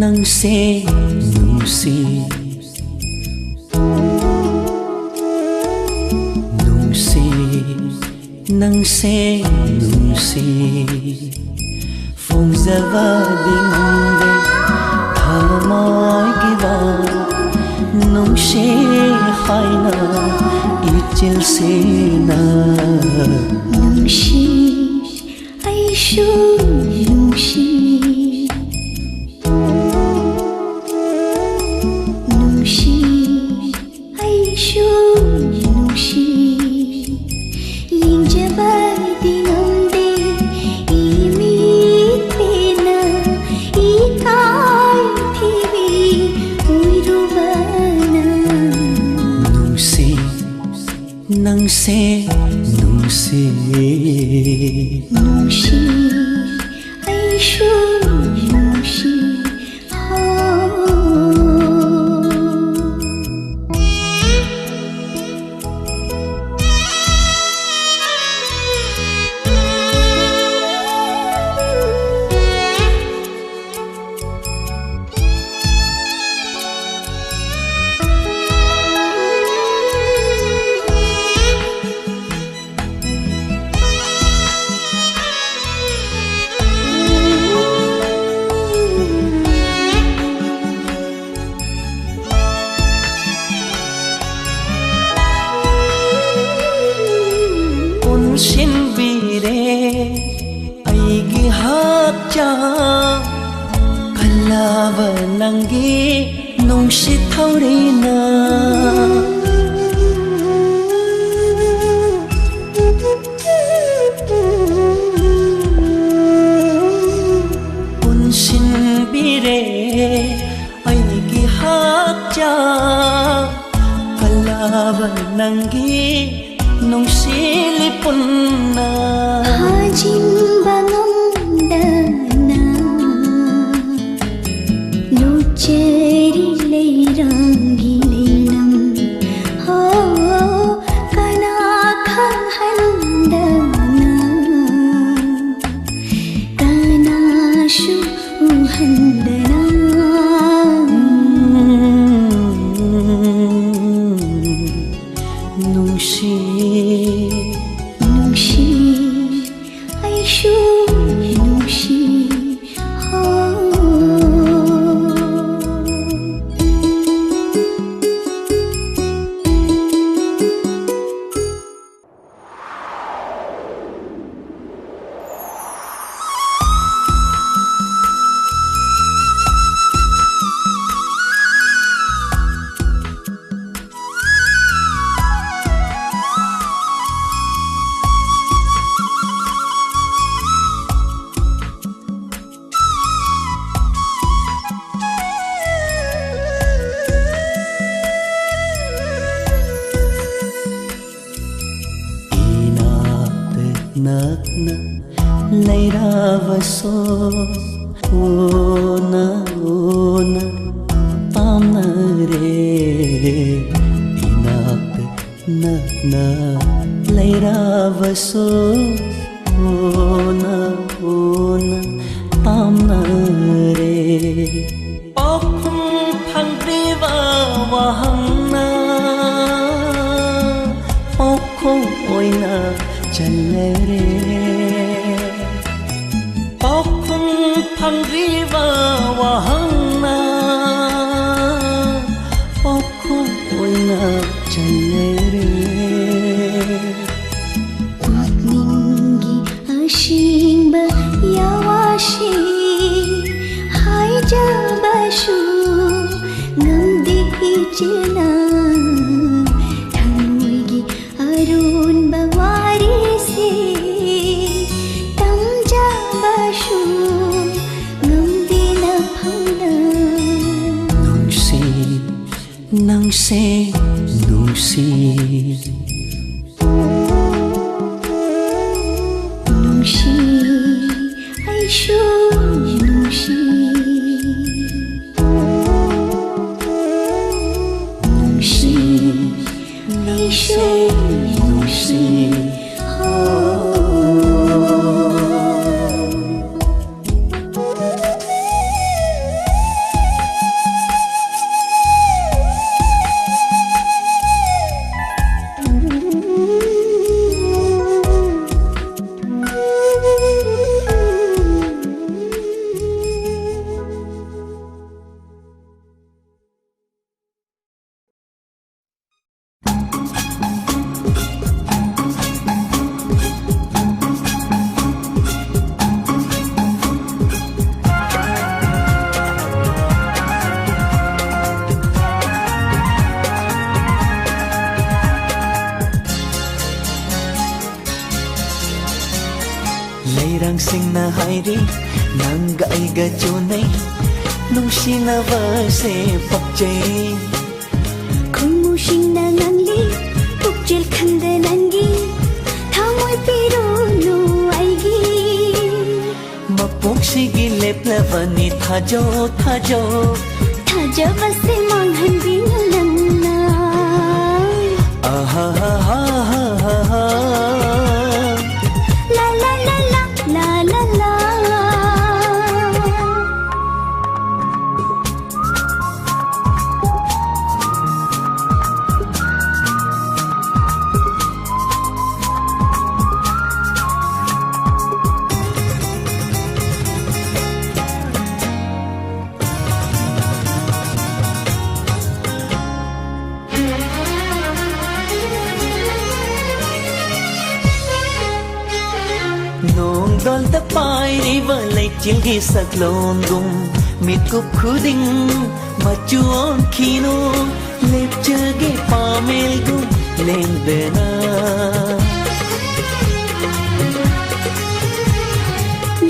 ꯅꯪꯁꯦ ꯅꯨꯡꯁꯤ ꯅꯨꯡꯁꯤ ꯅꯪꯁꯦ ꯅꯨꯡꯁꯤ ꯐꯣꯡꯖꯕꯗꯤ ꯉꯝꯗꯦ ꯊꯃꯣꯏꯒꯤꯗ ꯅꯨꯡꯁꯤ ꯍꯥꯏꯅ ꯏꯆꯤꯜꯁꯤꯅ ꯅꯨꯡꯁꯤ ꯑꯩꯁꯨ ꯅꯨꯡꯁꯤ ꯅꯨꯡꯁꯤ ꯑꯩꯁꯨ ꯅꯨꯡꯁꯤ ꯌꯦꯡꯖꯕꯗꯤ ꯉꯝꯗꯦ 이미때나 이까이티비 우이루바나 ꯅꯨꯡꯁꯤ ꯅꯪꯁꯦ ꯅꯨꯡꯁꯤ ꯅꯨꯡꯁꯤ ꯑꯩꯁꯨ ꯅꯨꯡꯁꯤ ꯄꯨꯟꯁꯤꯟꯕꯤꯔꯦ ꯑꯩꯒꯤ ꯍꯛꯆꯥꯡ ꯀꯜꯂꯕ ꯅꯪꯒꯤ ꯅꯨꯡꯁꯤꯠ ꯊꯧꯔꯤꯅ ꯄꯨꯟꯁꯤꯟꯕꯤꯔꯦ ꯑꯩꯒꯤ ꯍꯛꯆꯥꯡ ꯀꯜꯂꯕ ꯅꯪꯒꯤ ꯅꯨꯡꯁꯤꯂꯤꯄꯨꯟꯅ 하진바 ꯉꯝꯗꯅ ꯂꯨꯆꯦꯔꯤ ꯂꯩꯔꯥꯡꯒꯤ ꯂꯩꯅꯝ ꯀꯅꯥ ꯈꯪꯍꯟꯗꯅ ꯀꯅꯥꯁꯨ ꯎꯍꯟꯗꯅ ꯅꯨꯡꯁꯤ ꯅꯨꯡꯁꯤ ꯑꯩꯁꯨ ꯅꯨꯡꯁꯤ ꯅꯛꯅ ꯂꯩꯔꯕꯁꯨ ꯎꯅ ꯎꯅ ꯄꯥꯝꯅꯔꯦ 이나ꯛꯇ ꯅꯛꯅ ꯂꯩꯔꯕꯁꯨ ꯎꯅ ꯎꯅ ꯄꯥꯝꯅꯔꯦ ꯄꯥꯎꯈꯨꯝ ꯐꯪꯗ꯭ꯔꯤꯕ ꯋꯥꯍꯪꯅ ꯄꯥꯎꯈꯨꯝ ꯑꯣꯏꯅ ꯆꯜꯂꯔꯦ ꯄꯥꯎꯈꯨꯝ ꯐꯪꯗ꯭ꯔꯤꯕ ꯋꯥꯍꯪꯅ ꯄꯥꯎꯈꯨꯝ ꯑꯣꯏꯅ ꯆꯜꯂꯔꯦ ꯄꯨꯛꯅꯤꯡꯒꯤ ꯑꯁꯦꯡꯕ ꯌꯥꯋꯥꯁꯤ ꯍꯥꯏꯖꯕꯁꯨ ꯉꯝꯗꯦ ꯏꯆꯦꯅ ꯊꯃꯣꯏꯒꯤ ꯑꯔꯣꯟꯕ ꯋꯥꯔꯤꯁꯦ ꯇꯝꯖꯕꯁꯨ ꯉꯝꯗꯦꯅ ꯐꯪꯅ ꯅꯨꯡꯁꯤ ꯅꯪꯁꯦ ꯅꯨꯡꯁꯤ ꯅꯨꯡꯁꯤ ꯑꯩꯁꯨ ꯅꯨꯡꯁꯤ ꯅꯨꯡꯁꯤ ꯑꯩꯁꯨ ꯅꯨꯡꯁꯤ ꯂꯩꯔꯥꯡꯁꯤꯡꯅ ꯍꯥꯏꯔꯤ ꯅꯪꯒ ꯑꯩꯒ ꯆꯨꯅꯩ ꯅꯨꯡꯁꯤꯅꯕꯁꯦ ꯄꯛꯆꯩ ꯈꯣꯡꯃꯨꯁꯤꯡꯅ ꯉꯥꯡꯂꯤ ꯄꯨꯛꯆꯦꯜ ꯈꯪꯗ ꯅꯪꯒꯤ ꯊꯃꯣꯏ ꯄꯤꯔꯨꯅꯨ ꯑꯩꯒꯤ ꯃꯄꯣꯛꯁꯤꯒꯤ ꯂꯦꯞꯂꯕꯅꯤ ꯊꯥꯖꯧ ꯊꯥꯖꯧ ꯊꯥꯖꯕꯁꯦ ꯃꯥꯡꯍꯟꯕꯤꯅꯨ ꯅꯪꯅ ꯑꯍꯥ ꯍꯥ ꯍꯥ ꯍꯥ ꯍꯥ ला ला ला ला ला ला ला ꯅꯣꯡꯗꯣꯜꯗ ꯄꯥꯏꯔꯤꯕ ꯂꯩꯆꯤꯜꯒꯤ ꯁꯛꯂꯣꯟꯒꯨꯝ ꯃꯤꯠꯀꯨꯞ ꯈꯨꯗꯤꯡ ꯃꯆꯨ ꯑꯣꯟꯈꯤꯅꯨ ꯂꯦꯞꯆꯒꯦ ꯄꯥꯃꯦꯜꯒꯨꯝ ꯂꯦꯡꯗꯅ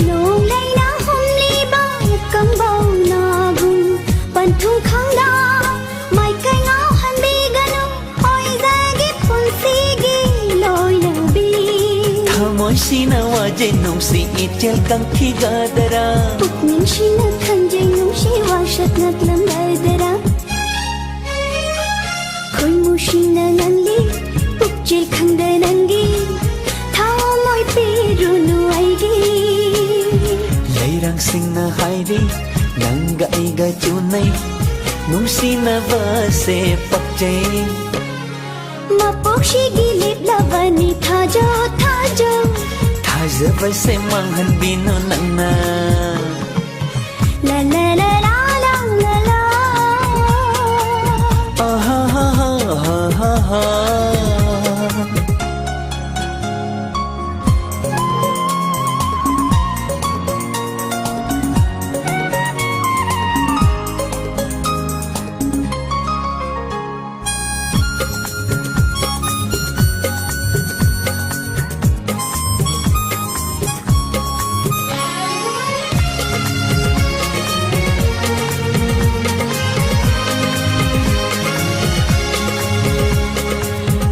ꯅꯣꯡ ꯂꯩꯅ ꯍꯨꯝꯂꯤꯕ ꯀꯝꯕꯧꯅꯒꯨꯝ ꯄꯟꯊꯨꯡ ꯈꯪꯗ ꯃꯥꯏꯀꯩ ꯉꯥꯎꯍꯟꯕꯤꯒꯅꯨ ꯑꯣꯏꯖꯒꯦ ꯄꯨꯟꯁꯤꯒꯤ ꯂꯣꯏꯅꯕꯤ ꯊꯃꯣꯏꯁꯤꯅ ꯋꯥꯖꯩ ꯅꯨꯡꯁꯤ ꯏꯆꯦꯜ ꯀꯪꯈꯤꯒꯗꯔꯥ ꯄꯨꯛꯅꯤꯡꯁꯤꯅ ꯈꯟꯖꯩ ꯅꯨꯡꯁꯤ ꯋꯥꯁꯛ ꯉꯛꯂꯝꯒꯗꯔꯥ ꯈꯣꯏꯃꯨꯁꯤꯡꯅ ꯉꯥꯡꯂꯤ ꯄꯨꯛꯆꯦꯜ ꯈꯪꯗ ꯅꯪꯒꯤ ꯊꯃꯣꯏ ꯄꯤꯔꯨꯅꯨ ꯑꯩꯒꯤ ꯂꯩꯔꯥꯡꯁꯤꯡꯅ ꯍꯥꯏꯔꯤ ꯅꯪꯒ ꯑꯩꯒ ꯆꯨꯅꯩ ꯅꯨꯡꯁꯤꯅꯕꯁꯦ ꯄꯛꯆꯩ ꯃꯄꯣꯛꯁꯤꯒꯤ ꯂꯦꯞꯂꯕꯅꯤ ꯊꯥꯖꯧ ꯊꯥꯖꯧ ꯊꯥꯖꯕꯁꯦ ꯃꯥꯡꯍꯟꯕꯤꯅꯨ ꯅꯪꯅ ला ला ला ला ला ला ला आहा हा हा हा हा हा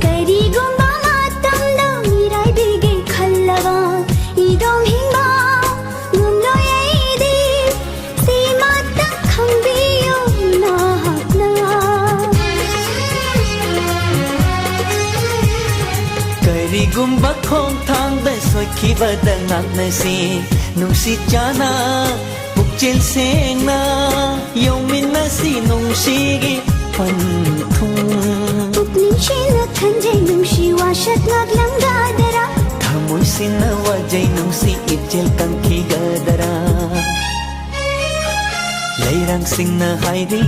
ꯀꯔꯤꯒꯨꯝꯕ ꯃꯇꯝꯗ ꯃꯤꯔꯥꯏꯕꯤꯒꯦ ꯈꯜꯂꯕ ꯏꯗꯣꯝ ꯍꯤꯡꯕ ꯉꯝꯂꯣꯏ ꯑꯩꯗꯤ ꯁꯤꯃꯇ ꯈꯪꯕꯤꯌꯨ ꯅꯍꯥꯛꯅ ꯀꯔꯤꯒꯨꯝꯕ ꯈꯣꯡꯊꯥꯡꯗ ꯁꯣꯏꯈꯤꯕꯗ ꯉꯥꯛꯅꯁꯤ ꯅꯨꯡꯁꯤ ꯆꯥꯅ ꯄꯨꯛꯆꯦꯜ ꯁꯦꯡꯅ ꯌꯧꯃꯤꯟꯅꯁꯤ ꯅꯨꯡꯁꯤꯒꯤ ꯄꯟꯊꯨꯡ ꯄꯨꯛꯅꯤꯡꯁꯤꯅ ꯈꯟꯖꯩ ꯅꯨꯡꯁꯤ ꯋꯥꯁꯛ ꯉꯛꯂꯝꯒꯗꯔꯥ ꯊꯃꯣꯏꯁꯤꯅ ꯋꯥꯖꯩ ꯅꯨꯡꯁꯤ ꯏꯆꯦꯜ ꯀꯪꯈꯤꯒꯗꯔꯥ ꯂꯩꯔꯥꯡꯁꯤꯡꯅ ꯍꯥꯏꯔꯤ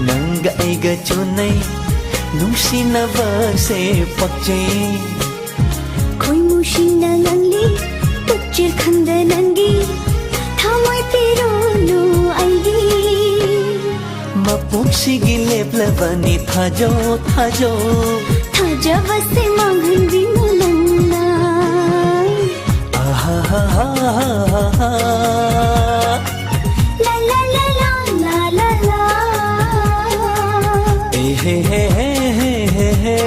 ꯅꯪꯒ ꯑꯩꯒ ꯆꯨꯅꯩ ꯅꯨꯡꯁꯤꯅꯕꯁꯦ ꯄꯛꯆꯩ ꯈꯣꯏꯃꯨꯁꯤꯡꯅ ꯉꯥꯡꯂꯤ ꯄꯨꯛꯆꯦꯜ ꯈꯪꯗ ꯅꯪꯒꯤ ꯊꯃꯣꯏ ꯄꯤꯔꯨꯅꯨ ꯑꯩꯒꯤ ꯃꯄꯣꯛꯁꯤꯒꯤ ꯂꯦꯞꯂꯕꯅꯤ ꯊꯥꯖꯧ ꯊꯥꯖꯧ ꯊꯥꯖꯕꯁꯦ ꯃꯥꯡꯍꯟꯕꯤꯅꯨ ꯅꯪꯅ आहा हा हा हा हा ला ला ला ला ला ला ला ए हे हे हे हे हे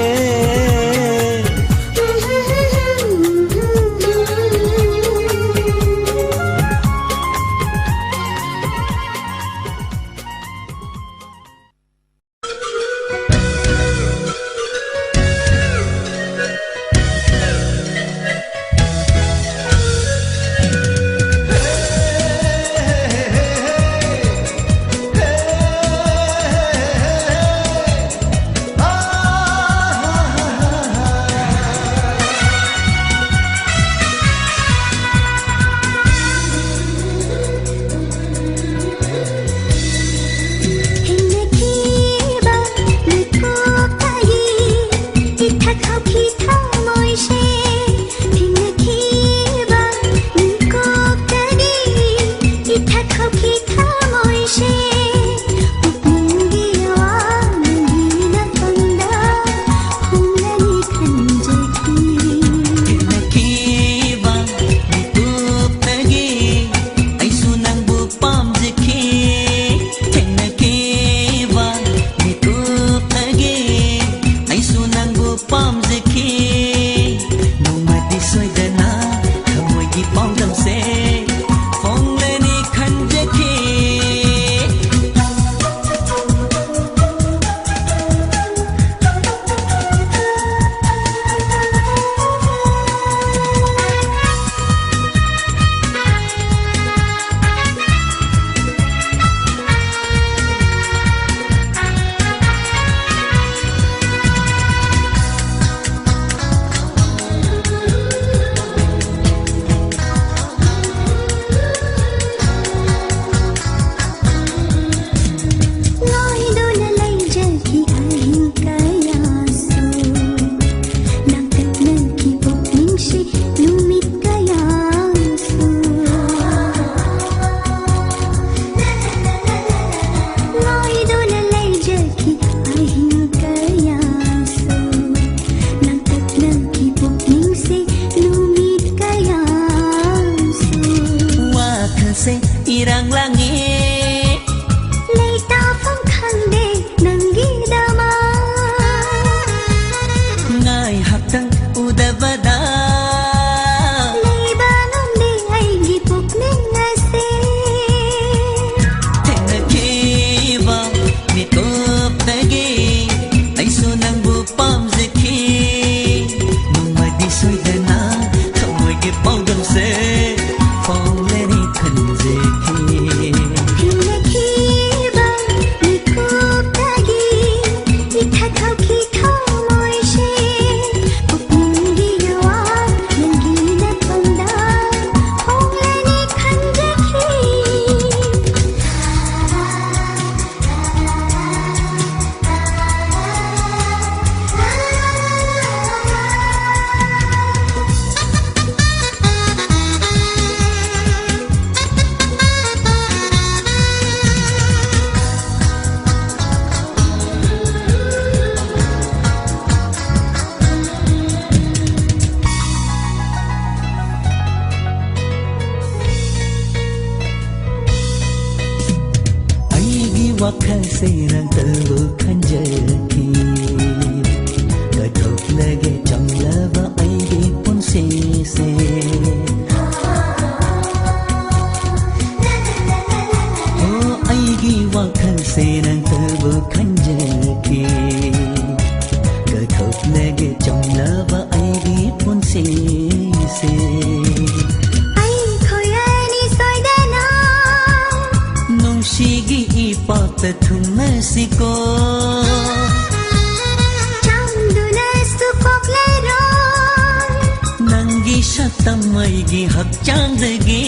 ꯃꯩꯒꯤ ꯍꯛꯆꯥꯡꯗꯒꯤ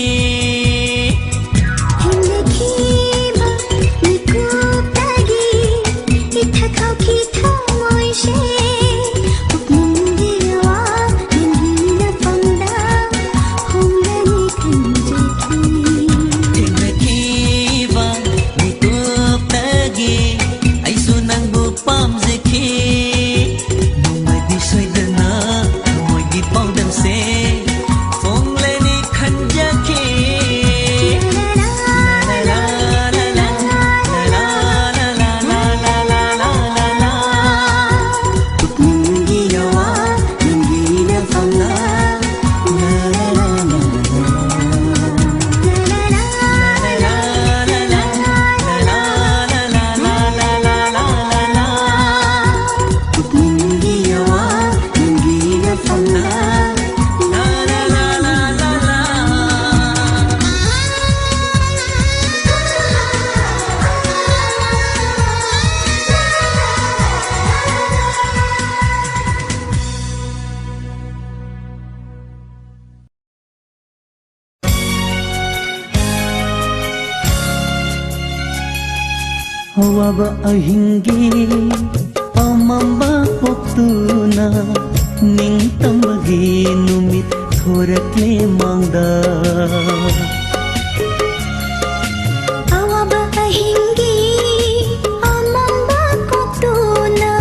ꯍꯤꯡꯂꯛꯈꯤꯕ ꯃꯤꯀꯨꯞꯇꯒꯤ ꯏꯊꯛ-ꯊꯧꯈꯤ ꯊꯃꯣꯏꯁꯦ ꯄꯨꯛꯅꯤꯡꯒꯤ ꯑꯋꯥꯡꯕꯒꯤ ꯅꯐꯝꯗ ꯍꯣꯡꯂꯅꯤ ꯈꯟꯖꯈꯤ ꯊꯦꯡꯅꯈꯤꯕ ꯃꯤꯀꯨꯞꯇꯒꯤ ꯑꯩꯁꯨ ꯅꯪꯕꯨ ꯄꯥꯝꯖꯈꯤ ꯅꯣꯡꯃꯗꯤ ꯁꯣꯏꯗꯅ ꯊꯃꯣꯏꯒꯤ ꯄꯥꯎꯗꯝꯁꯦ ꯐꯣꯡꯂꯅꯤ ꯈꯟꯖꯈꯤ ꯄꯨꯛꯅꯤꯡꯒꯤ ꯑꯋꯥꯡꯕꯒꯤ ꯅꯐꯝꯗ putningi awangi nafamna la la la la la la Hawaba ahingi amamba poktuna ningtambagi numit thorakle mangda awaba ahingi amamba koktuna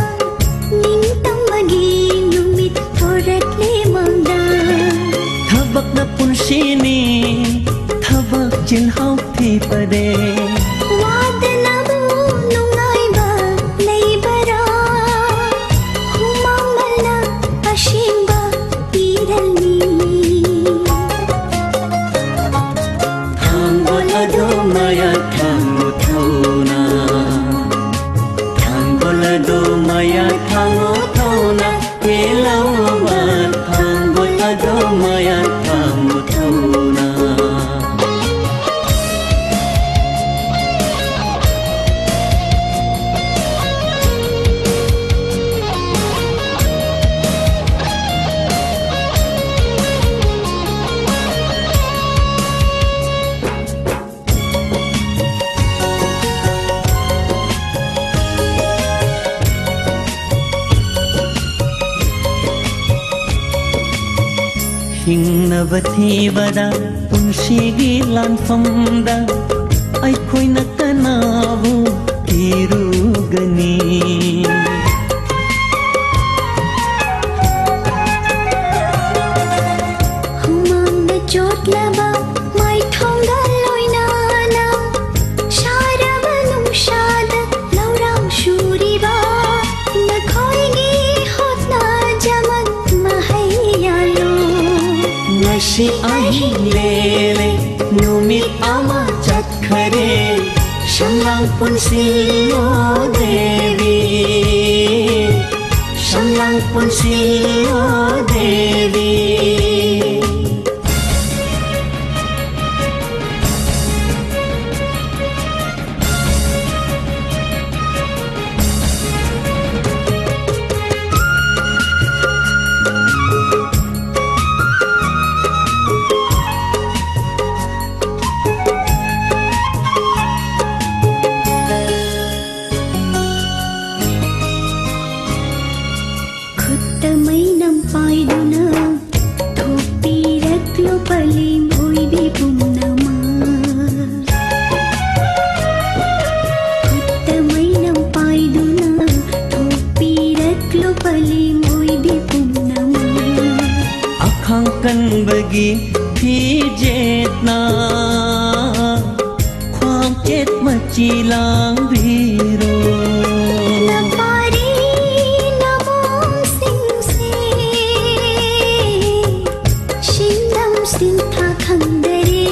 ningtambagi numit thorakle mangda thabak na punshini thabak jinhau thi pare wadanabu nungaiba leibara humamana ashimba iralni thangbolado maya thangu thona thangbolado maya thangu thona elawa thangbolado maya thangu thona ꯍꯤꯡꯅꯕ ꯊꯤꯕꯗ ꯄꯨꯟꯁꯤꯒꯤ ꯂꯥꯟꯐꯝꯗ ꯑꯩꯈꯣꯏꯅ ꯀꯅꯥꯕꯨ ꯊꯤꯔꯨꯒꯅꯤ humamna chotlaba maithonga loinana sharaba nungshada laurang shuriba nakhoigi hotna jaman mahayalo ngasi ahing lele numit ama chakkhare shamlang punsiyo devi shamlang punsiyo devi khutta mainam paiduna thopiraklo palim oibi pumnama khutta mainam paiduna thopiraklo palim oibi pumnama akhang kanbagi phijetna khwang chet machilang biro napari namom singse shindam sintha khandare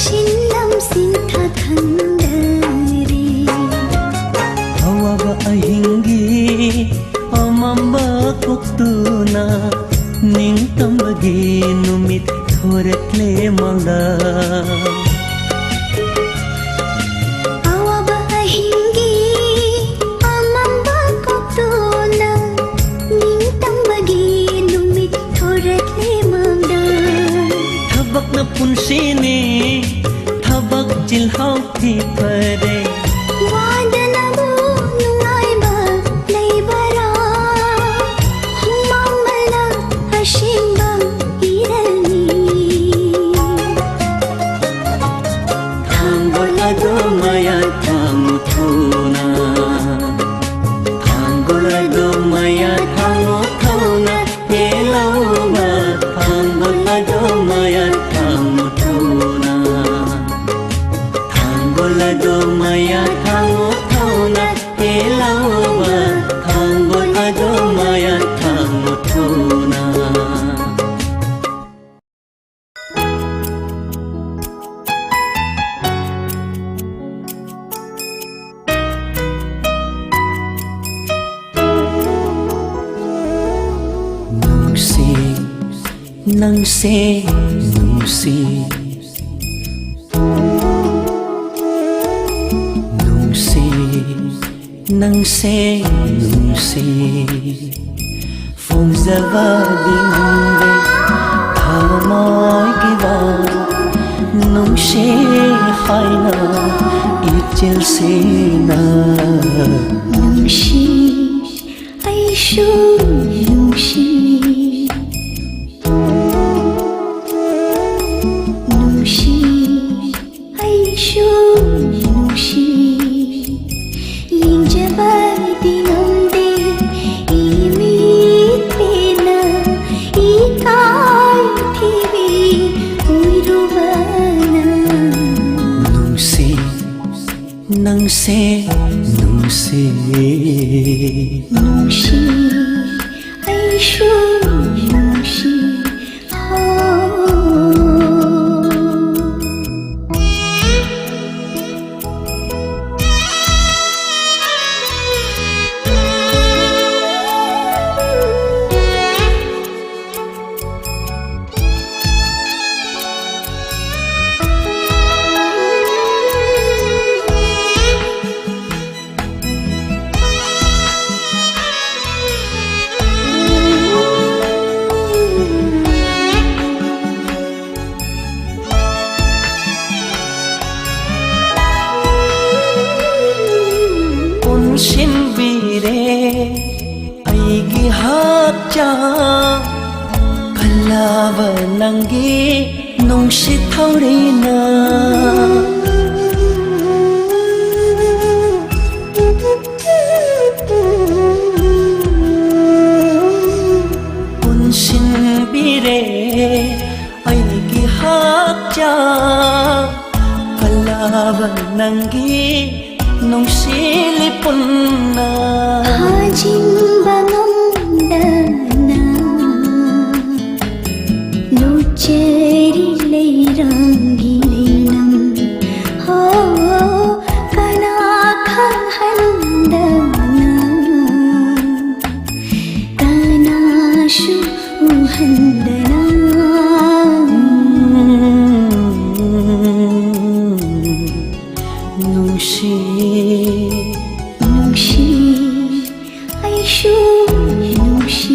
shindam sintha khandare hawaba ahingi amamba koktuna ningtambagi numit thorakle mangda awaba ahingi amamba koktuna ningtambagi numit thor ꯅꯪꯁꯦ ꯅꯨꯡꯁꯤ ꯅꯨꯡꯁꯤ ꯅꯪꯁꯦ ꯅꯨꯡꯁꯤ ꯐꯣꯡꯖꯕꯗꯤ ꯉꯝꯗꯦ ꯊꯃꯣꯏꯒꯤ ꯋꯥ ꯅꯨꯡꯁꯤ ꯍꯥꯏꯅ ꯏꯆꯦꯜꯁꯤꯅ ꯅꯨꯡꯁꯤ ꯑꯩꯁꯨ ꯅꯨꯡꯁꯤ ꯅꯨꯡꯁꯤ ꯑꯩꯁꯨ ꯅꯨꯡꯁꯤ ꯌꯦꯡꯖꯕꯗꯤ ꯉꯝꯗꯦ 이미때나 이까이티비 우이루바나 ꯅꯨꯡꯁꯤ ꯅꯪꯁꯦ ꯅꯨꯡꯁꯤ 뭉시 아이슈 뭉시 ꯄꯨꯟꯁꯤꯟꯕꯤꯔꯦ ꯑꯩꯒꯤ ꯍꯛꯆꯥꯡ ꯀꯜꯂꯕ ꯅꯪꯒꯤ ꯅꯨꯡꯁꯤꯠ ꯊꯧꯔꯤꯅ ꯄꯨꯟꯁꯤꯟꯕꯤꯔꯦ ꯑꯩꯒꯤ ꯍꯛꯆꯥꯡ ꯀꯜꯂꯕ ꯅꯪꯒꯤ ꯅꯨꯡꯁꯤꯂꯤꯄꯨꯟꯅ 하진바 넌다나 노체리레이랑기레남 까나캉한다나 까나슈 우한다나 ꯅꯨꯡꯁꯤ 뭉시 아이슈 뭉시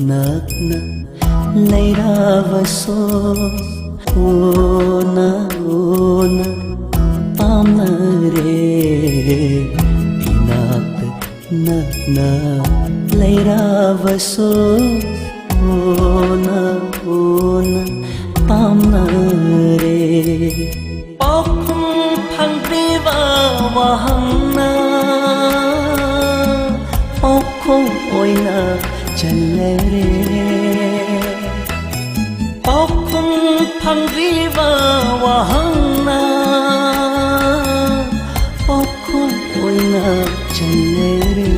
ꯅꯛꯅ ꯂꯩꯔꯕꯁꯨ ꯎꯅ ꯎꯅ ꯄꯥꯝꯅꯔꯦ 이나ꯛꯇ ꯅꯛꯅ ꯂꯩꯔꯕꯁꯨ ꯎꯅ ꯎꯅ ꯄꯥꯝꯅꯔꯦ ꯄꯥꯎꯈꯨꯝ ꯐꯪꯗ꯭ꯔꯤꯕ ꯋꯥꯍꯪꯅ ꯄꯥꯎꯈꯨꯝ ꯑꯣꯏꯅ ꯆꯜꯂꯔꯦ ꯄꯥꯎꯈꯨꯝ ꯐꯪꯗ꯭ꯔꯤꯕ ꯋꯥꯍꯪꯅ ꯄꯥꯎꯈꯨꯝ ꯑꯣꯏꯅ ꯆꯜꯂꯔꯦ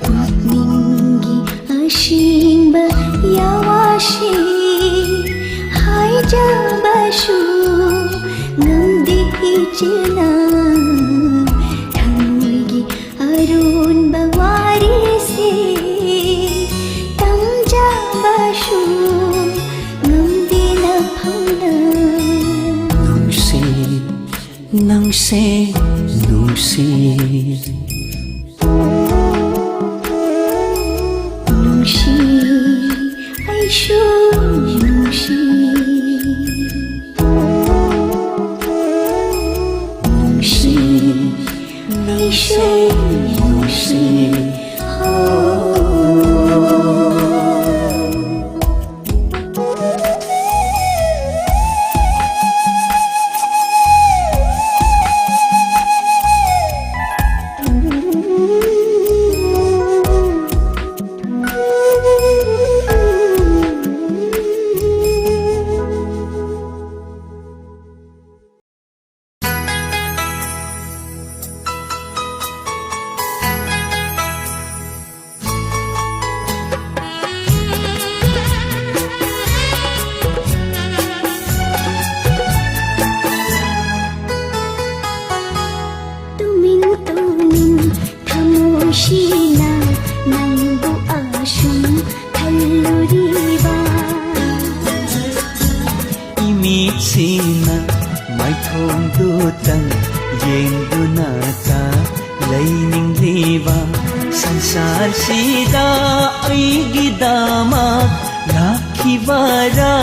ꯄꯨꯛꯅꯤꯡꯒꯤ ꯑꯁꯤꯡꯕ ꯌꯥꯋꯥꯁꯤ ꯍꯥꯏꯖꯕꯁꯨ ꯉꯝꯗꯦ ꯏꯆꯦꯅ ꯊꯃꯣꯏꯒꯤ ꯑꯔꯨꯟꯕ ꯋꯥꯔꯤꯁꯤ ꯇꯝꯖꯕꯁꯨ ꯉꯝꯗꯦ ꯅꯐꯝꯗ ꯅꯨꯡꯁꯤ ꯅꯪꯁꯦ ꯅꯨꯡꯁꯤ 뭉시 아이슈 뭉시 뭉시 아이슈 뭉시 ꯂꯩꯅꯤꯡꯂꯤꯕ ꯁꯪꯁꯥꯔꯁꯤꯗ ꯑꯩꯒꯤꯗꯃꯛ ꯂꯥꯛꯈꯤꯕꯔꯥ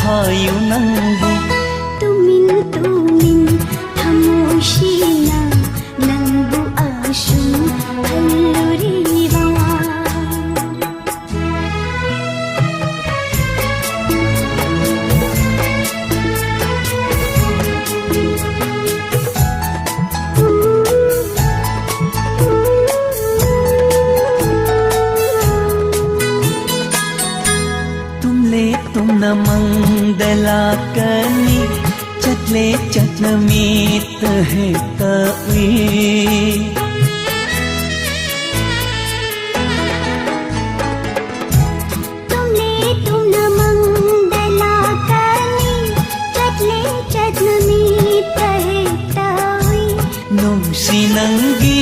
ꯍꯥꯏꯌꯨ ꯅꯪꯕꯨ tumin tumin thamoshina nangbu asum halluriwa मंगदलाकनी चटले चटनमीत है तवी तुमने तुम न मंगदलाकनी चटले चटनमीत है तवी नुंसी नंगी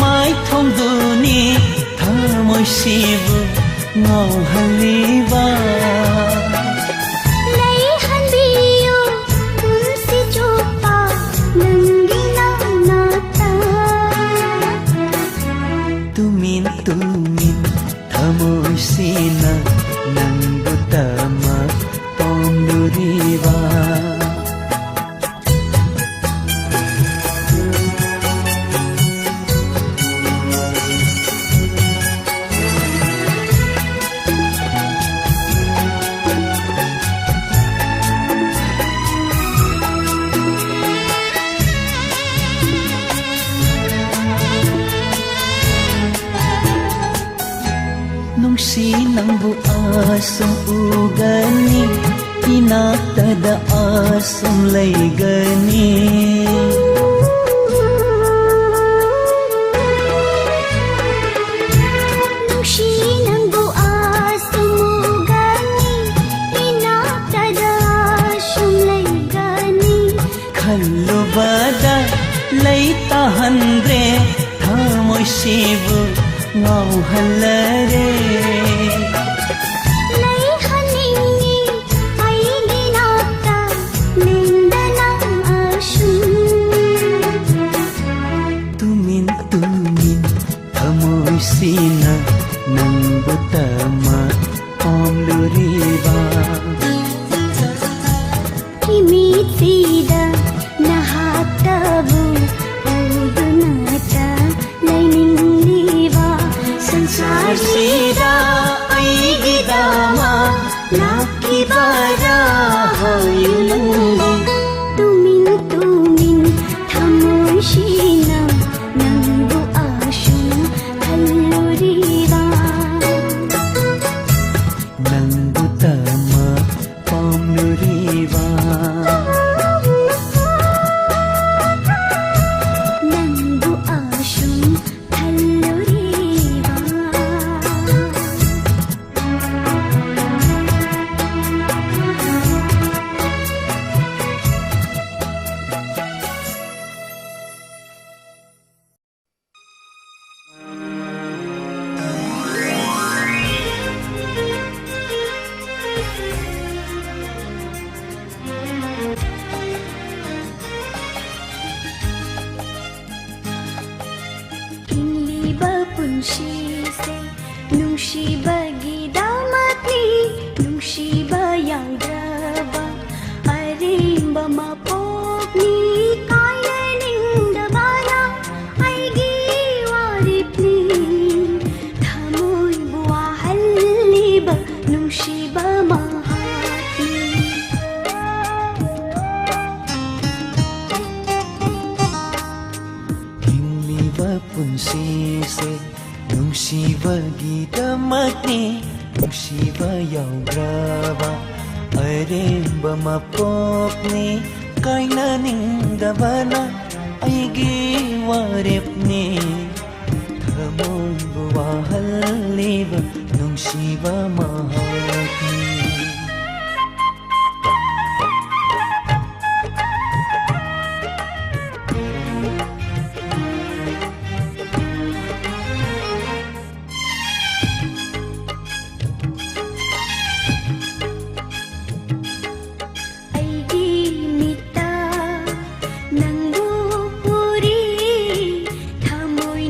माई थोंदुनी थामोशिबु ngauhaliba tumin thamoisina nangbu tama pomluriwa nangbu asam ugani inatada asam laygani nungshi nangbu asam ugani inatada asam laygani khallu bada layta handre thamoishibu ngauhalare sina nangbu tama pomluriwa kimitida nahatabu audunata lainingliwa sansarida aigidama lakibara hayulungu tumin tumin thamoshina nangbu asum halluriwa nangbu tama pomluriwa nangbu asum halluriwa punsise nungshibagidamati nungshiba yaudraba arimba mapokni kayanindabana aigi waripni thamoy bua halliba nungshiba mahatni hingliba punsise nungsibagidamati nungshiba yaudraba aremba mapokni kainanindabana aigi warepni thamoy bua halliba nungshiba mahatni nangbu puri thamoy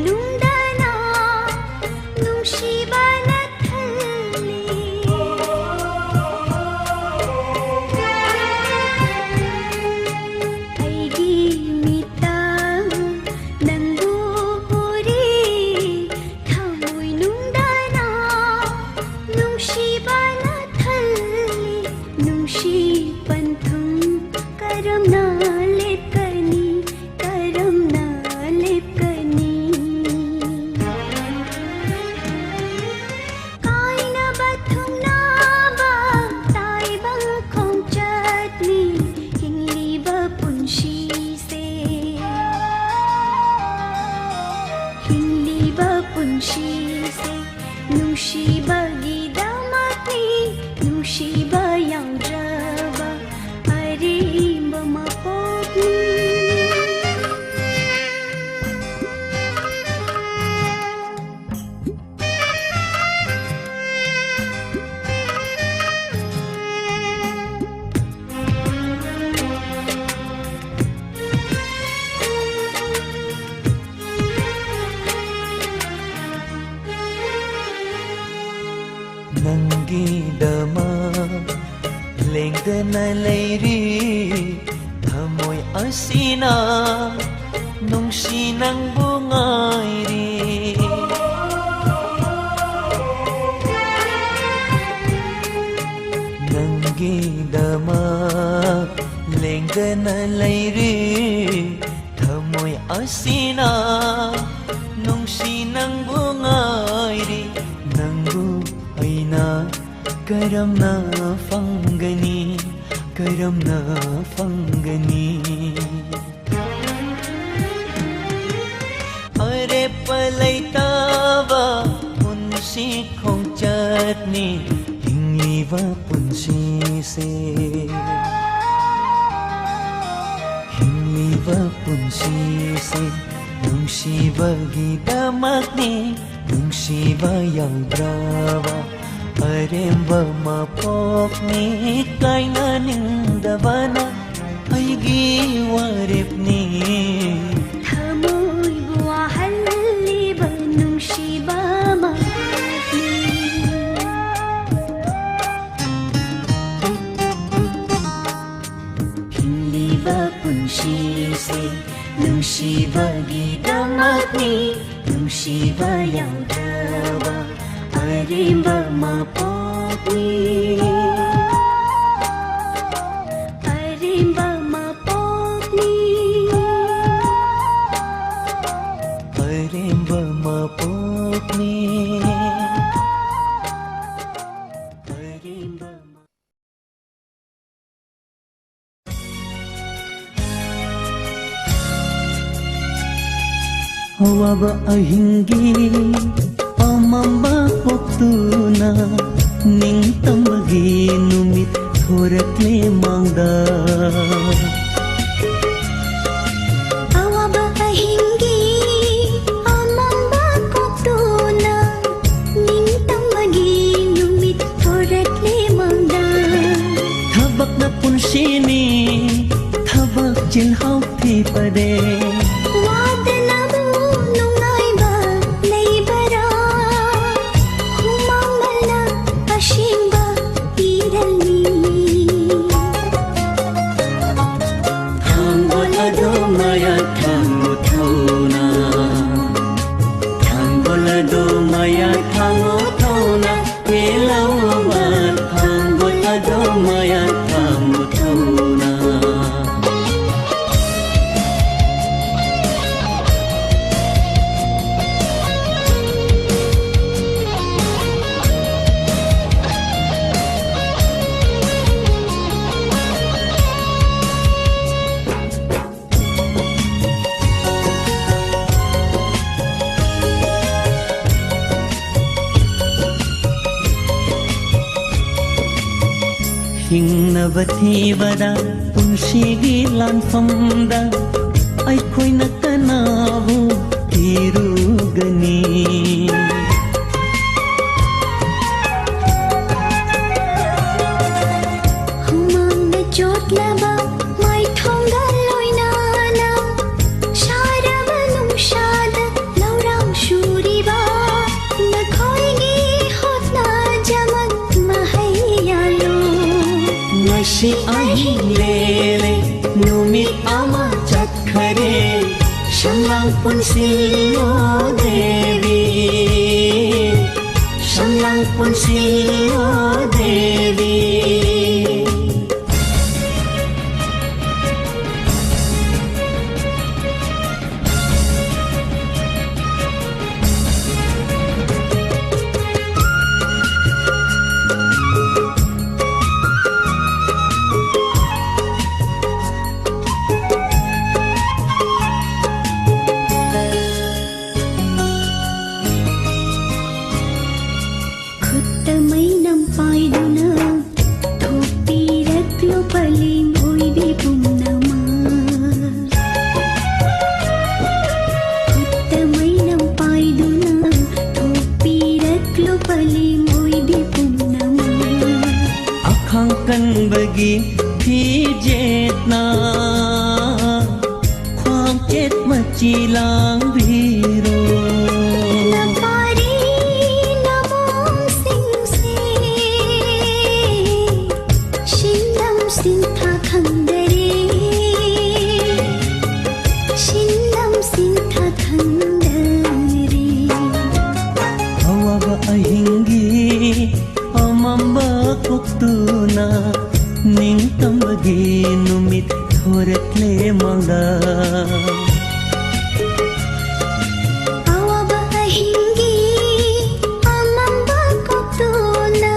punsise nungshibagidamati nungshibा yaudrba arimba mapotni Nangidama lengdana leiri thamoy asina nungsinang bungairi Nangidama lengdana leiri thamoy asina nungsinang bungairi Nangbu karamna fangani are palaitaba punsi khong chatni hingliwa punsi se nungshibagidamati nungshibा yaudrba aremba mapokni kaina nindavana aigi warepni thamoy buahalliba nungshiba mapotni hingliba punsise nungshibagidamati nungshiba yaudrba arimba mapotni arimba mapotni arimba mapotni Hawaba ahingi amamba poktuna ningtamagi numit thorakle mangda awaba ahingi amamba poktuna ningtamagi numit thorakle mangda thabak na punsini thabak jinhau thi pare Hingnavathivada punshigi lanfamda aikhoina kanavu tirugani humangna chotlaba maithonga loinana sharaba nungshada laurang shuriba nakhoigi hotna jaman mahayalo Nasi ahinglele numit ama chakhare shamlang punsilyo devi shamlang punsilyo devi ยีพี่เจตนาความเจ็ดมาจีลางวีโร Na pari na mong sing-sing Shinam sintha khandare Shinam sintha khandare Awaba ahingi amamba kuktuna ning tambagi numit thoratle manga Awaba ahingi amamba koktuna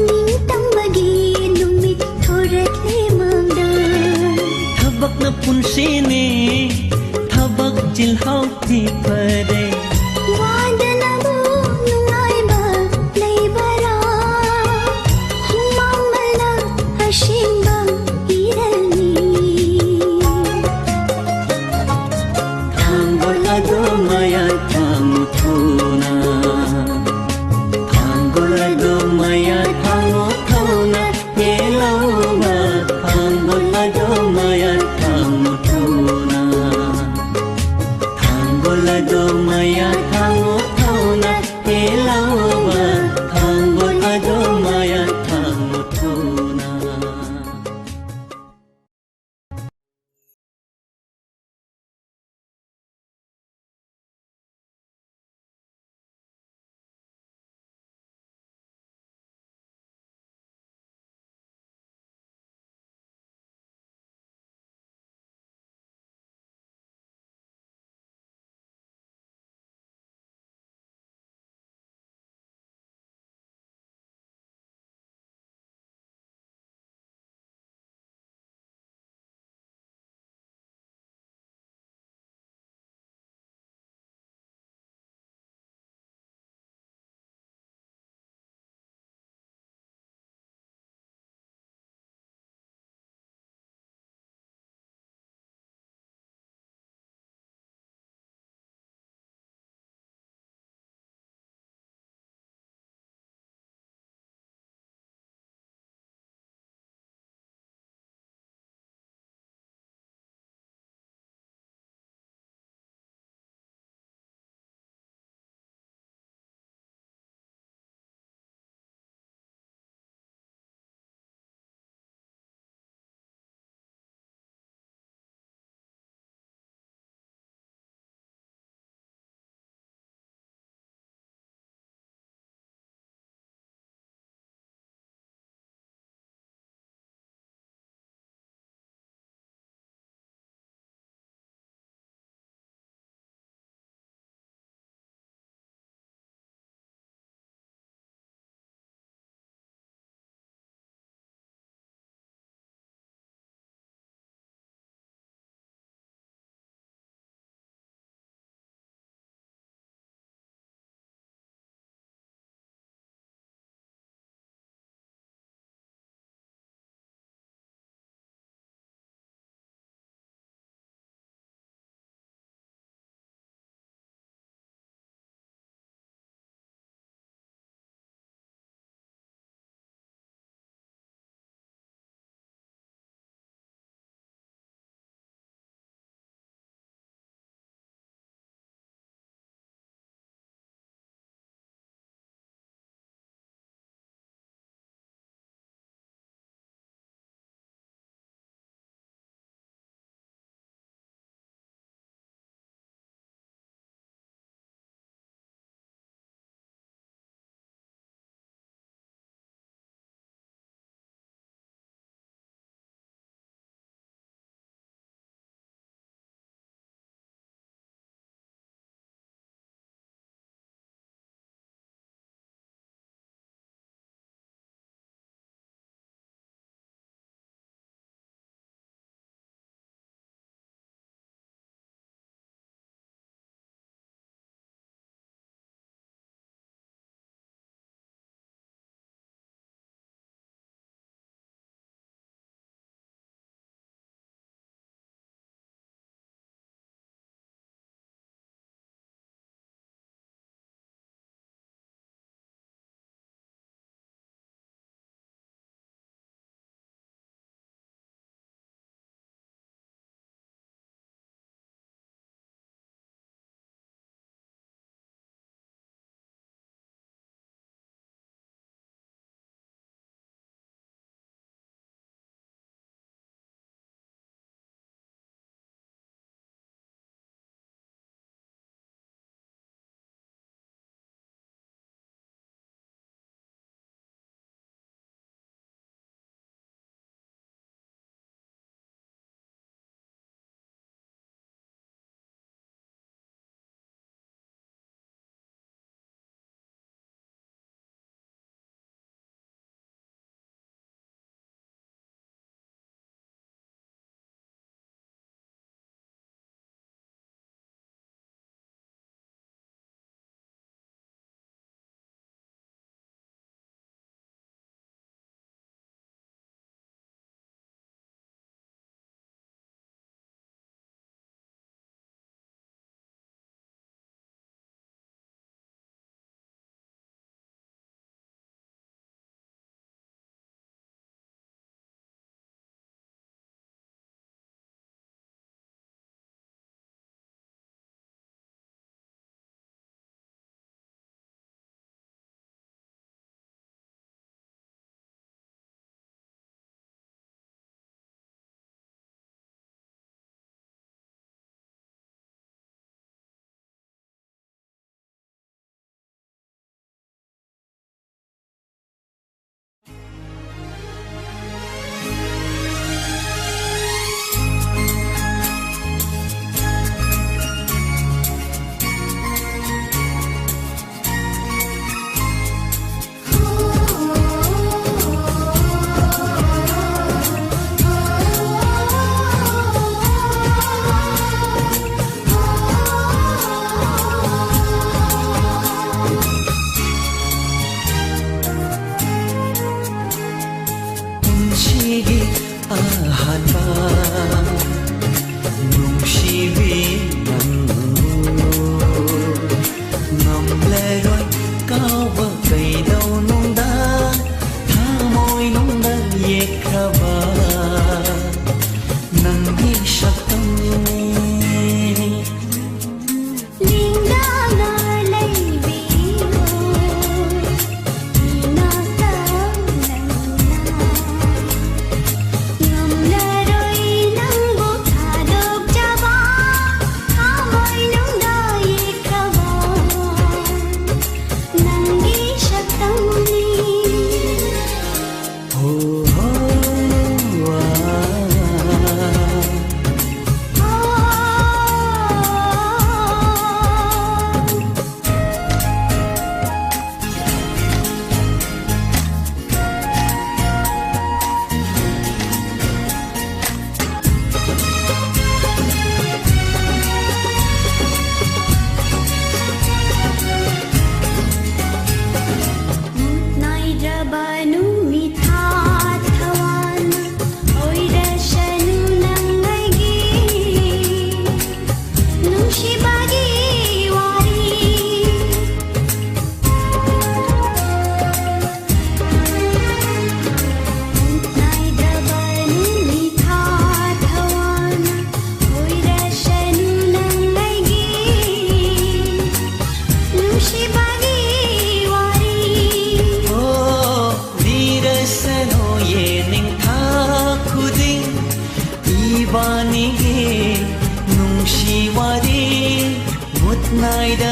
Ningtang bagi lumit thoratle mangda thabak na punsini thabak jilhaw ti pare Wadana mo nungay ba laybara Humamala hasimbang iralni Tanggol ado maya tangutuna Tanggol ado maya tangutuna Yelaw ba Tanggol ado maya tangutuna Tanggol ado maya tangutuna Yelaw ba Tanggol ado maya tangutuna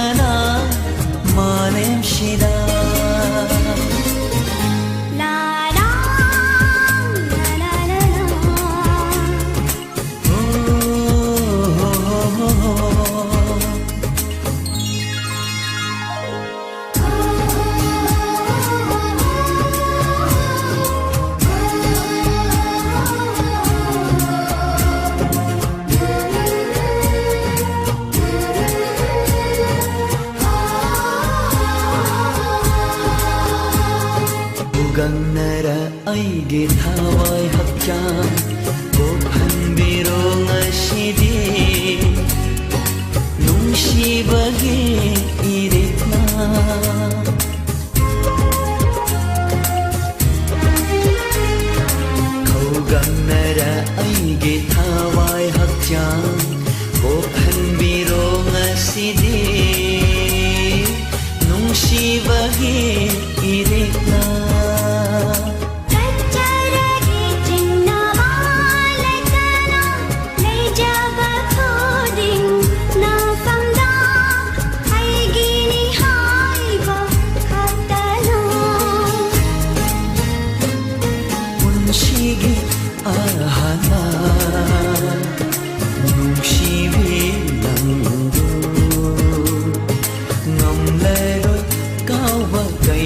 ꯂꯣꯏꯅꯅ ꯃꯥꯂꯦꯝꯁꯤꯗ ꯎꯒꯪꯅꯔ ꯑꯩꯒꯤ ꯊꯋꯥꯏ ꯍꯛꯆꯥꯡ ꯀꯣꯛꯍꯟꯕꯤꯔꯣ ꯉꯁꯤꯗꯤ ꯅꯨꯡꯁꯤꯕꯒꯤ ꯏꯔꯤꯛꯅ ꯈꯧꯒꯪꯅꯔ ꯑꯩꯒꯤ ꯊꯋꯥꯏ ꯍꯛꯆꯥꯡ ꯀꯣꯛꯍꯟꯕꯤꯔꯣ ꯉꯁꯤꯗꯤ ꯅꯨꯡꯁꯤꯕꯒꯤ 이랬나 ಕಚ್ಚರಗೆ ಚಿನ್ನವಾಲಕನ ಲೈಜಬ ಕೋದಿಂಗ್ ನಾ ಫಂದ ಐಗಿನಿ ಹಾಯ್ಗೋ ಖತ್ತನು 운시기 아하나 눈시위 낭도 ngầm lê đôi cao và cây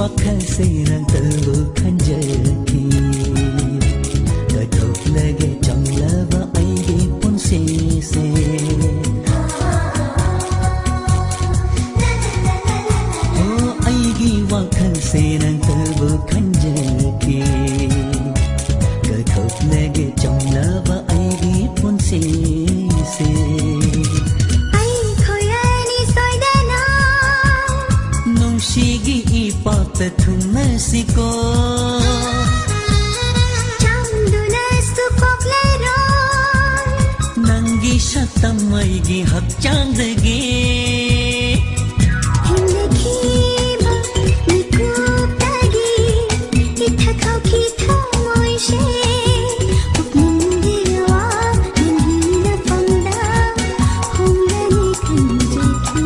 wakhaseran tabu khanjaki gathok lage changlaba aigi punse se oh aigi wakhaseran tabu khanjaki gathok lage changlaba aigi punse se Shigi ipat thumnasiko Chamduna sukok leron Nangi shatamaygi hakchandagi Hindakhiba nikuptagi Ithakau kitha moishe Upmungiwa nangina pangda Honglani kanjaki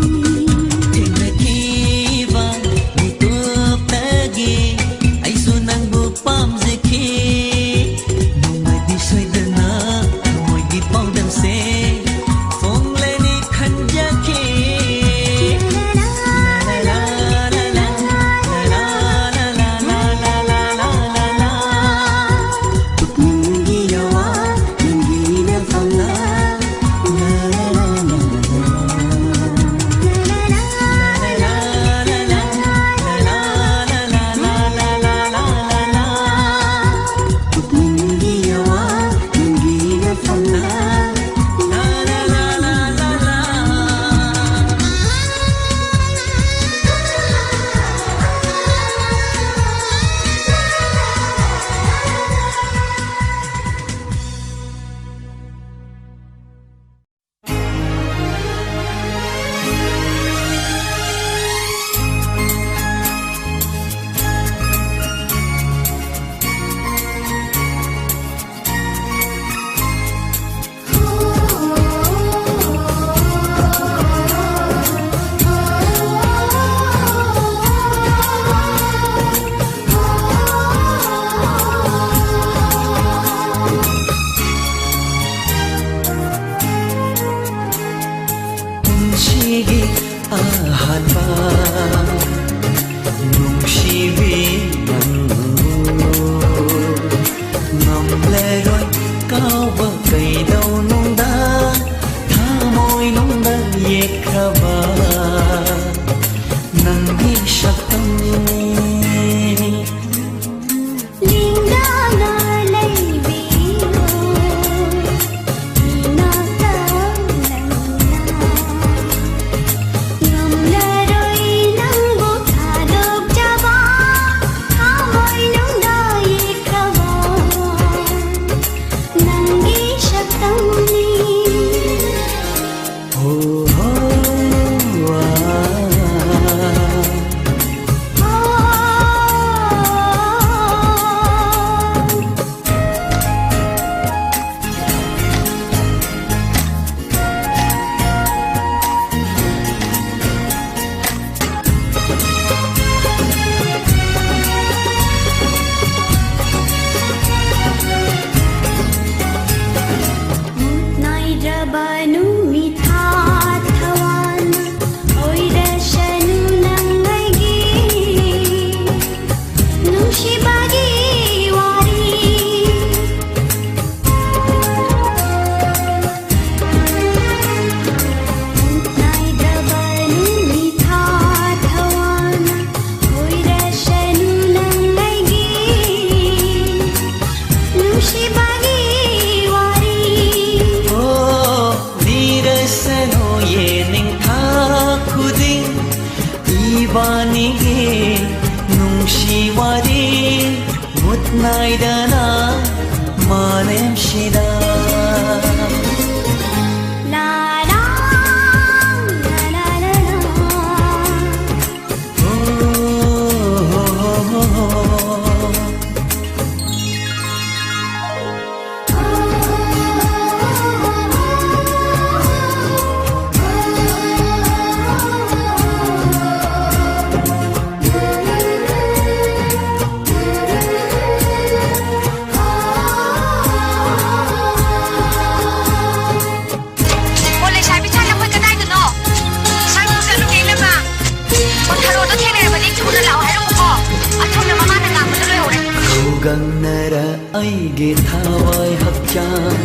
ꯈꯧꯒꯪꯅꯔ ꯑꯩꯒꯤ ꯊꯋꯥꯏ ꯍꯛꯆꯥꯡ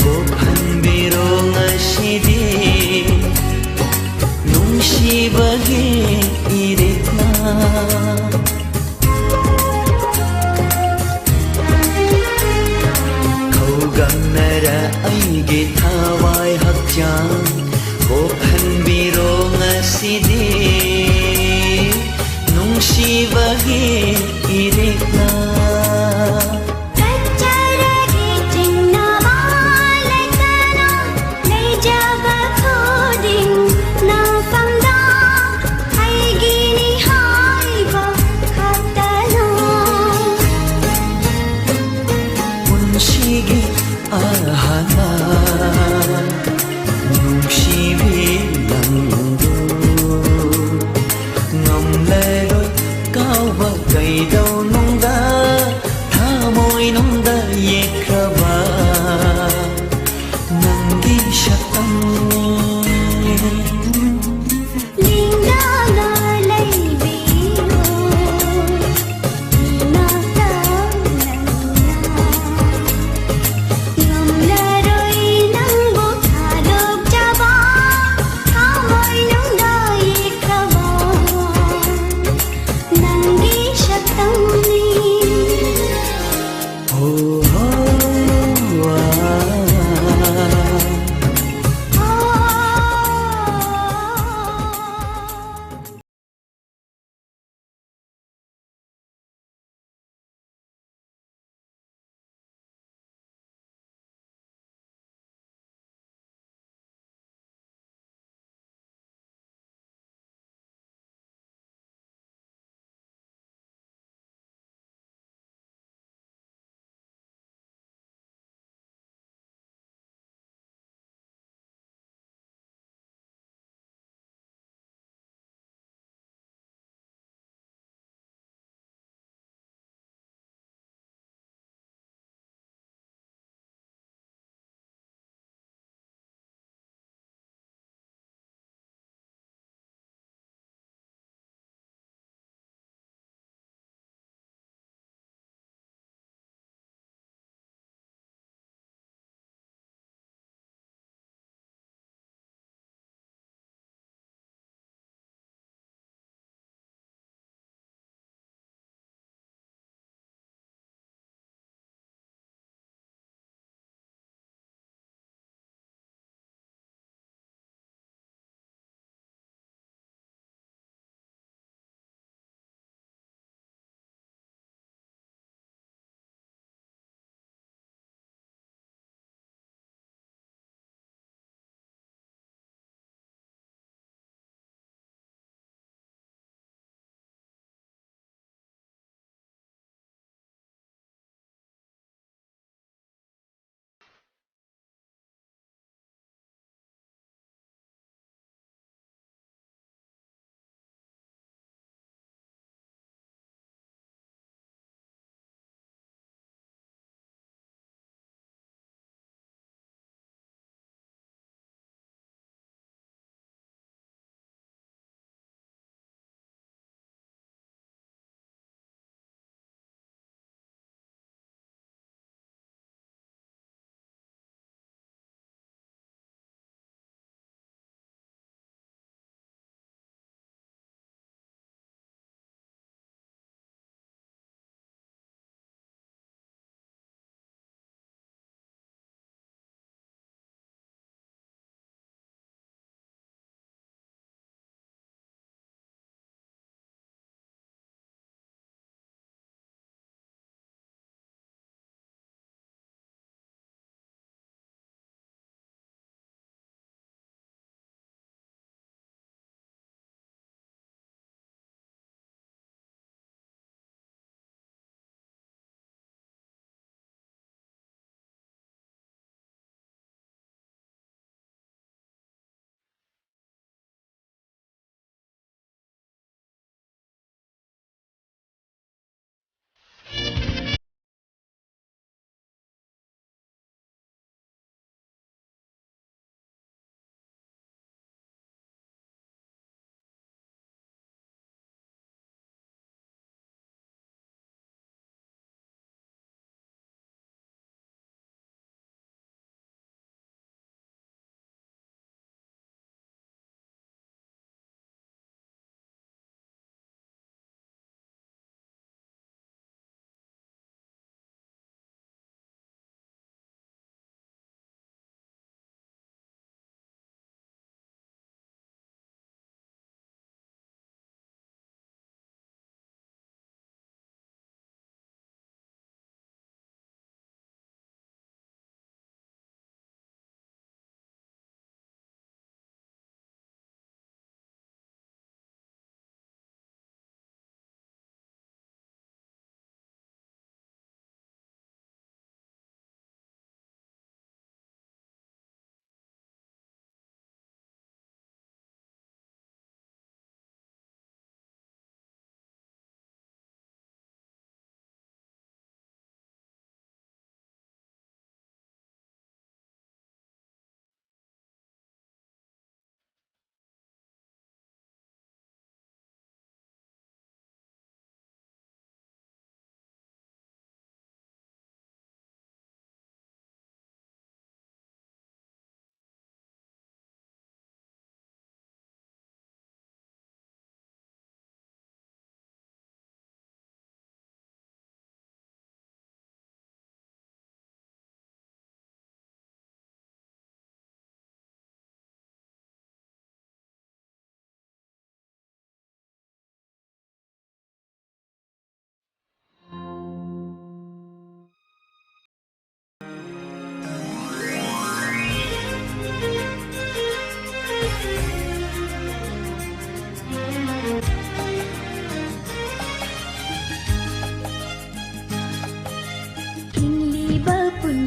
ꯀꯣꯛꯍꯟꯕꯤꯔꯣ ꯉꯁꯤꯗꯤ ꯅꯨꯡꯁꯤꯕꯒꯤ ꯏꯔꯦꯛꯅ ꯈꯧꯒꯪꯅꯔ ꯑꯩꯒꯤ ꯊꯋꯥꯏ ꯍꯛꯆꯥꯡ ꯀꯣꯛꯍꯟꯕꯤꯔꯣ ꯉꯁꯤꯗꯤ ꯅꯨꯡꯁꯤꯕꯒꯤ 이랬나 ಕಚ್ಚರಗಿ ಚಿನ್ನವ ಲೆಕ್ಕನ ಲೇಜವ ಕೋಡಿಂಗ್ ನಾ ಫಂದ ಐಗಿನಿ ಹಾಯ್ವ ಖತ್ತನು 운시기 아하나 뭉시비랑도 ngomleroi kawa kaidau nungda thamoi nungda yekraba nangi shatam ಲಿಂಗನ ಲೈಬಿಯೋ ನಮಲರೋಯಿ ನಂಗು ಖಾಲೋಕ್ Jaba ಹಾಮೈ ನುಂಗಾ ಏಕಬಾ ನಂಗಿ ಶತಂನಿ oh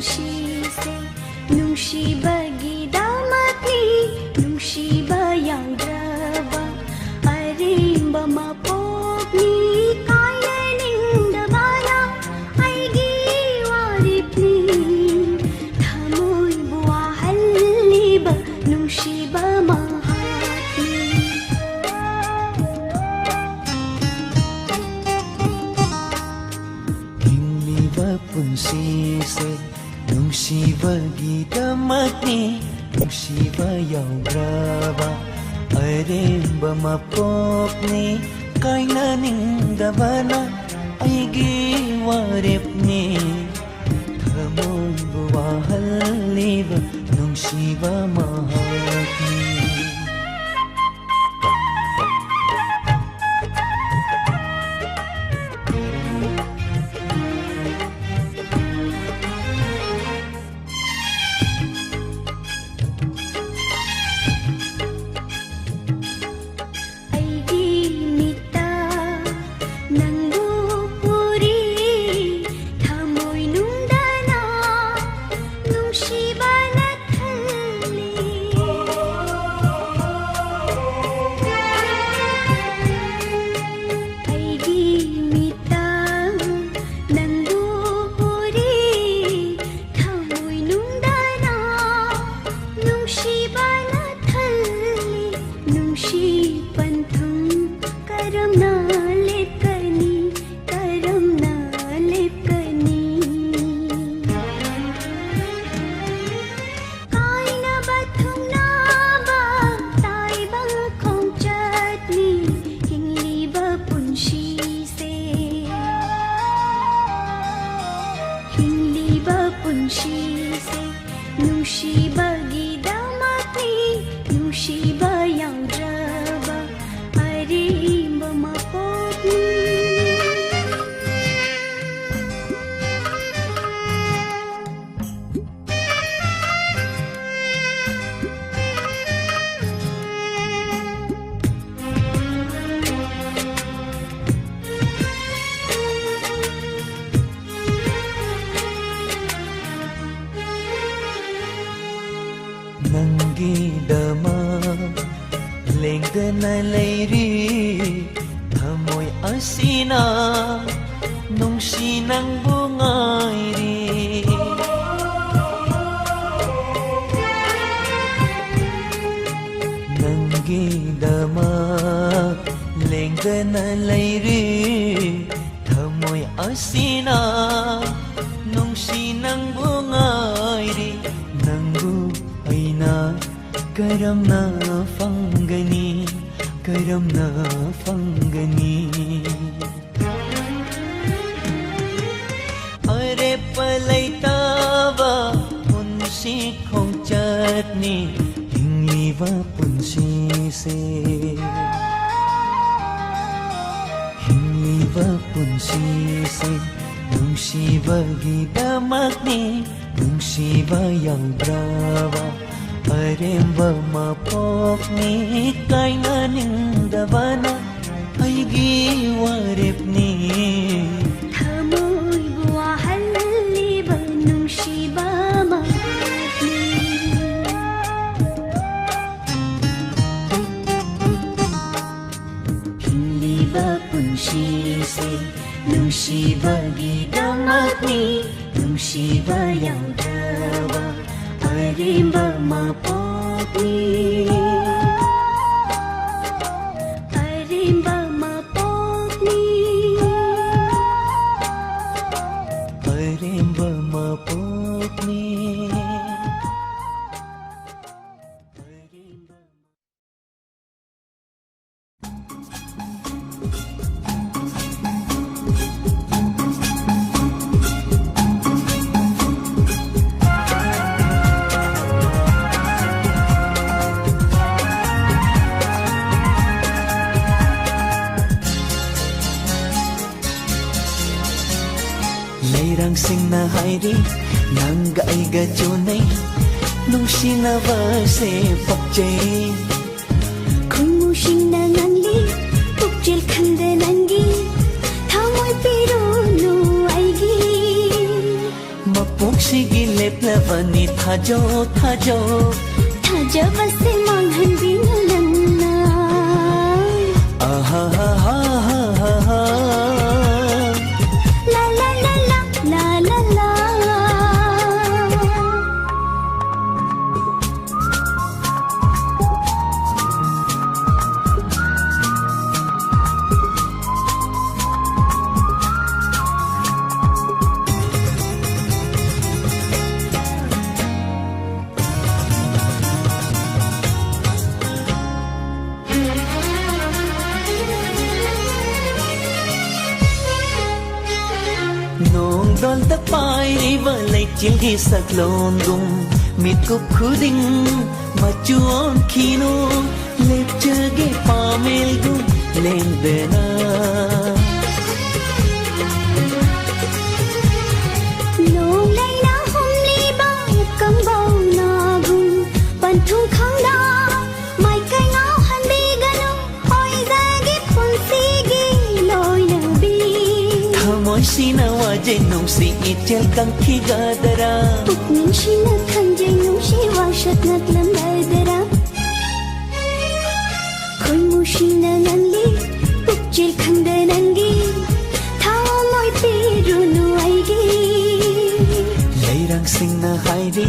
punsise nungshibagidamati nungshibayangdraba arimba mapokni kayaningdabana aigi waripni thamoy buahalliba nungshiba mahatni hingliba punsise nungshibagidamatni nungshibayangdraba aremba mapokni kainaningdabana aigi waripni thamoy buahalliba nungshiba mahatni Nanggidama lengdana leiri thamoy asina nungsinang bungairi Nanggidama lengdana leiri thamoy asina nungsinang bungairi nanggu karamna fangani are palaitaba punsi khong chatni hingliba punsise nungshibagidamatni nungshibayangdraba aremba mapokni kainaningdabana aigi waripni thamoy buahalliba nungshiba mahatni hingliba punsise nungshibagidamatni nungshibayangdraba arimba mapokni Lairang sing na hairi nangga ay gajunay nung sinabase pakjay kumushing na nangli pukjil khande nangi thamoy piru no aigi mapok sigil leplevani thajo Thajabase manghanbina lanna aha ha ha ha ha La la la la la la la Nong dol ta pai riva lai chil gi saklon dum mit ko khuding machuon khino lep chage pamel dum lendena Nong lai na humli ba kam bau na gun pan thung khang da mai kai ngao han bi gano oi da gi pun si gi loi na bi Thamoy sinawa jay nong si ichel kang khigadara Puknin shina khanjay nung shi washat naklam dadara Khoi mu shina nanli pukchil khanda nangi Thao moi piru nu aigi Lairang sing na hairi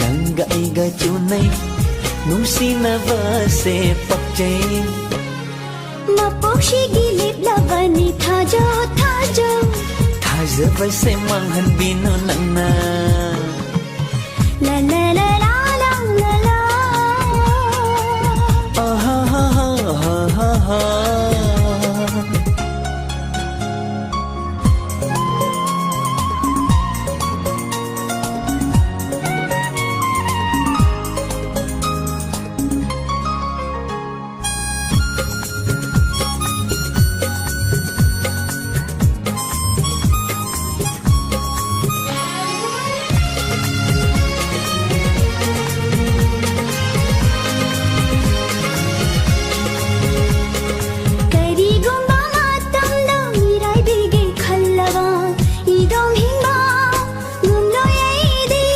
nanga aiga chunay nung sinava se pakjay Mapok shi gilip lavani thajo Thaja se manghan bino nang na La la la la la la la aha ha ha ha ha Kari gumba matam da mirai bige khallava idom hingba ngumlo yai di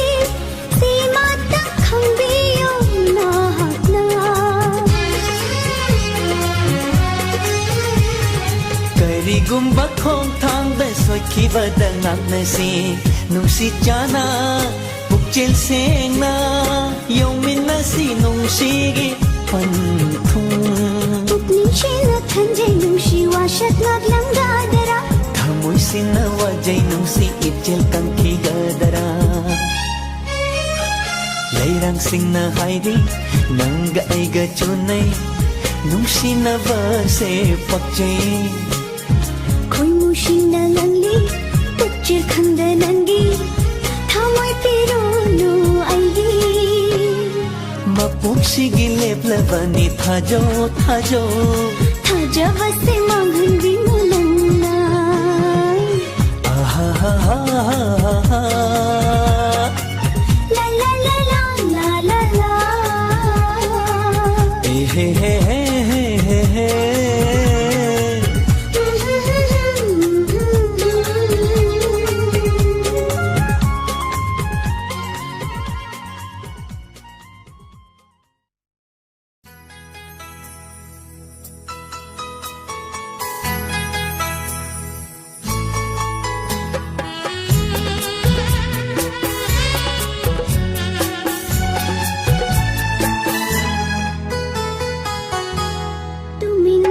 si matam khangbiyo na hatna Kari gumba khong thang da soi khiva da ngak na si nung si chana pukchel seng na yong min na si nung si gi pan thung Puknin shina khanjay nung shi washat naklam dadara Thamoy sinawa jay nung si ichel kang khigadara Lairang sing na hairi nanga aiga chunay nung sinava se pakjay Khoi mu shina nanli pukchil khanda nangi Thao moi piru nu aigi Mapuk sige leplevani thajo Thajabase manghanbina lanna aha ha ha ha ha La la la la la la la eh he he he he he Tumin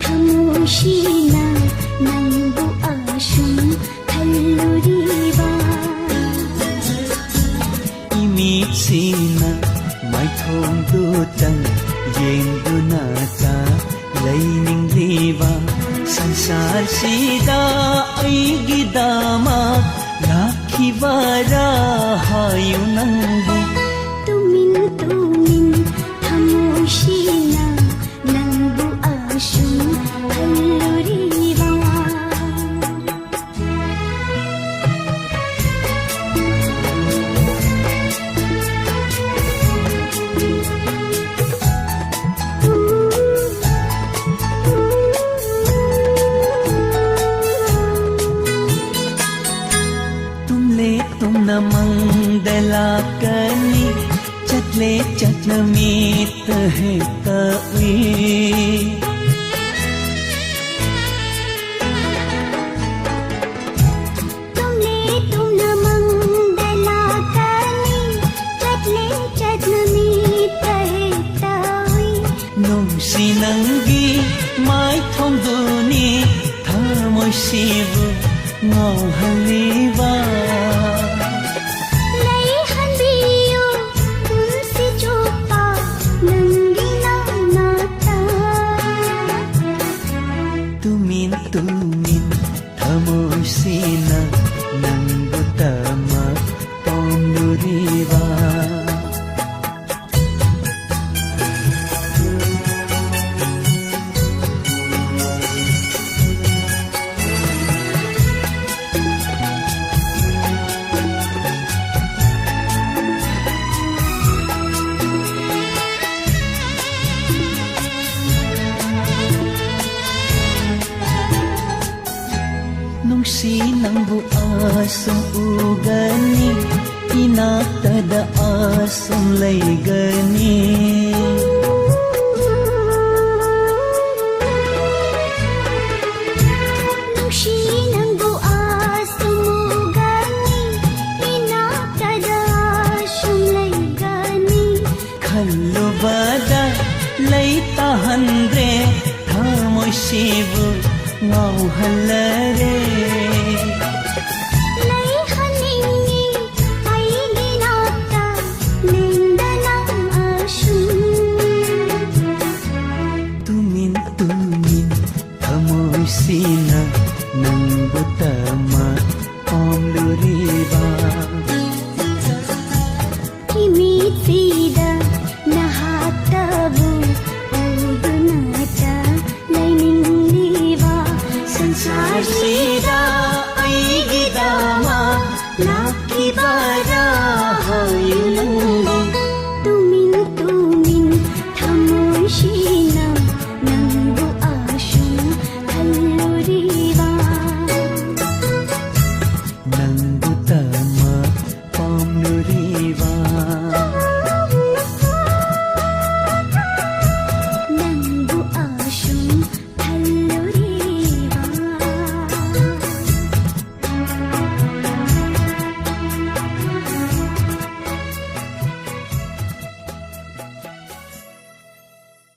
thamoshina nangbu ashum khalluriba Imit sina mai thong tu chang yeng du na cha laining liwa sansar sida aigi dama lakhibara hayu nangbu Tumin thamoshina nangbu ashum khalluriba ꯅꯃꯪꯗꯂꯥꯛꯀꯅꯤ ꯆꯠꯂꯦ ꯆꯠꯅꯃꯤꯠꯇ ꯍꯦꯛꯇ ꯎꯏ ꯅꯨꯡꯁꯤ ꯅꯪꯒꯤ ꯃꯥꯏꯊꯣꯡꯗꯨꯅꯤ ꯊꯃꯣꯏꯁꯤꯕꯨ ꯉꯥꯎꯍꯜꯂꯤꯕ ꯂꯩꯍꯟꯕꯤꯌꯨ ꯄꯨꯟꯁꯤ ꯆꯨꯞꯄ ꯅꯪꯒꯤ ꯅꯥꯛꯇ ꯇꯨꯃꯤꯟ ꯇꯨꯃꯤꯟ ꯊꯃꯣꯏꯁꯤꯅ ꯅꯪꯕꯨꯗꯃꯛ ꯄꯥꯝꯂꯨꯔꯤꯕ Nungsi nangbu asam ugani inaktada asam laygani Nungsi nangbu asam ugani inaktada asam laygani Khalubada laytahandre thamoisibu ngauhalare layhaningi aigi nakta lindanang asum Tumin tumin thamoisina nangbutama pamluriba Kimitida nahatabu audunata layningliba Sansar sida aigidama